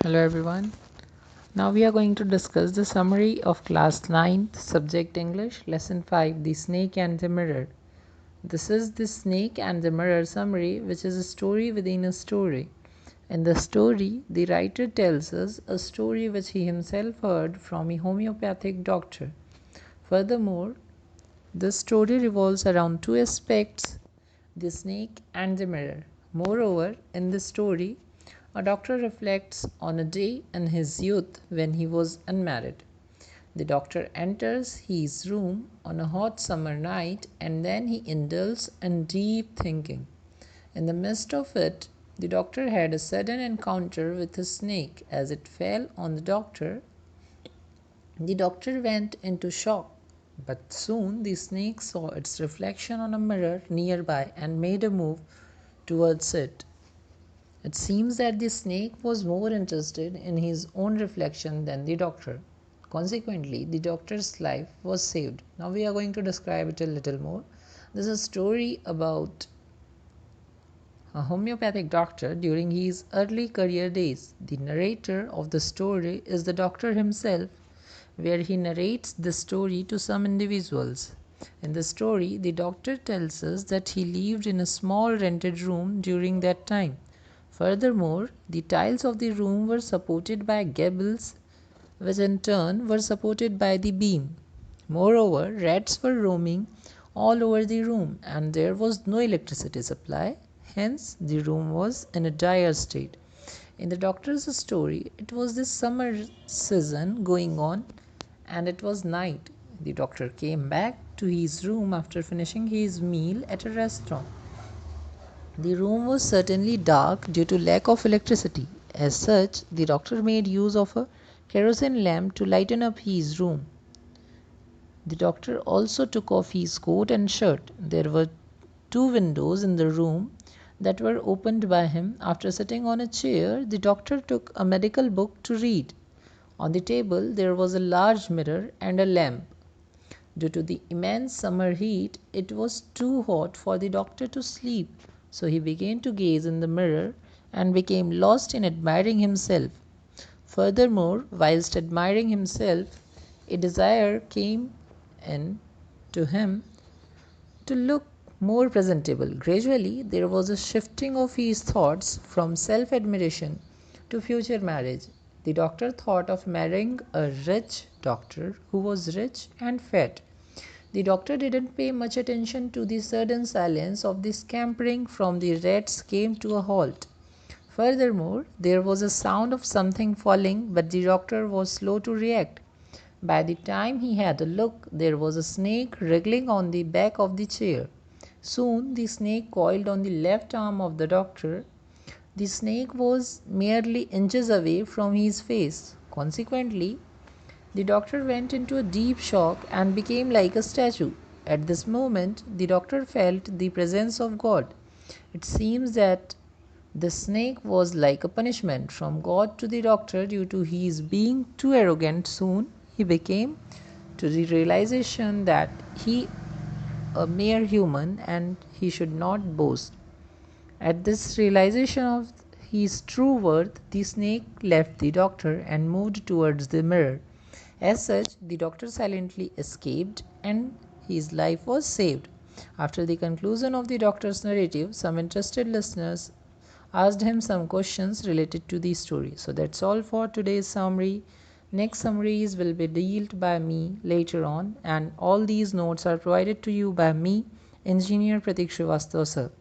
Hello everyone. Now we are going to discuss the summary of class 9th subject English lesson 5 The Snake and the Mirror. This is the Snake and the Mirror summary, which is a story within a story. In the story, the writer tells us a story which he himself heard from a homeopathic doctor. Furthermore, this story revolves around two aspects, the snake and the mirror. Moreover, in this story, a doctor reflects on a day in his youth when he was unmarried. The doctor enters his room on a hot summer night and then he indulges in deep thinking. In the midst of it, the doctor had a sudden encounter with a snake. As it fell on the doctor went into shock. But soon the snake saw its reflection on a mirror nearby and made a move towards it. It seems that the snake was more interested in his own reflection than the doctor. Consequently, the doctor's life was saved. Now we are going to describe it a little more. This is a story about a homeopathic doctor during his early career days. The narrator of the story is the doctor himself, where he narrates the story to some individuals. In the story, the doctor tells us that he lived in a small rented room during that time. Furthermore, the tiles of the room were supported by gables, which in turn were supported by the beam. Moreover, rats were roaming all over the room, and there was no electricity supply. Hence, the room was in a dire state. In the doctor's story, it was the summer season going on, and it was night. The doctor came back to his room after finishing his meal at a restaurant. The room was certainly dark due to lack of electricity. As such, the doctor made use of a kerosene lamp to lighten up his room. The doctor also took off his coat and shirt. There were two windows in the room that were opened by him. After sitting on a chair, the doctor took a medical book to read. On the table there was a large mirror and a lamp. Due to the immense summer heat, it was too hot for the doctor to sleep, so he began to gaze in the mirror and became lost in admiring himself. Furthermore, whilst admiring himself, a desire came in to him to look more presentable. Gradually, there was a shifting of his thoughts from self admiration to future marriage. The doctor thought of marrying a rich doctor who was rich and fat. The doctor didn't pay much attention to the sudden silence of the scampering from the rats came to a halt. Furthermore, there was a sound of something falling, but the doctor was slow to react. By the time he had a look, there was a snake wriggling on the back of the chair. Soon the snake coiled on the left arm of the doctor. The snake was merely inches away from his face. Consequently, the doctor went into a deep shock and became like a statue. At this moment, the doctor felt the presence of God. It seems that the snake was like a punishment from God to the doctor due to his being too arrogant. Soon he became to the realization that he a mere human and he should not boast. At this realization of his true worth, the snake left the doctor and moved towards the mirror. As such, the doctor silently escaped and his life was saved. After the conclusion of the doctor's narrative, some interested listeners asked him some questions related to the story. So that's all for today's summary. Next summaries will be dealt by me later on, and all these notes are provided to you by me, Engineer Pratik Srivastava sir.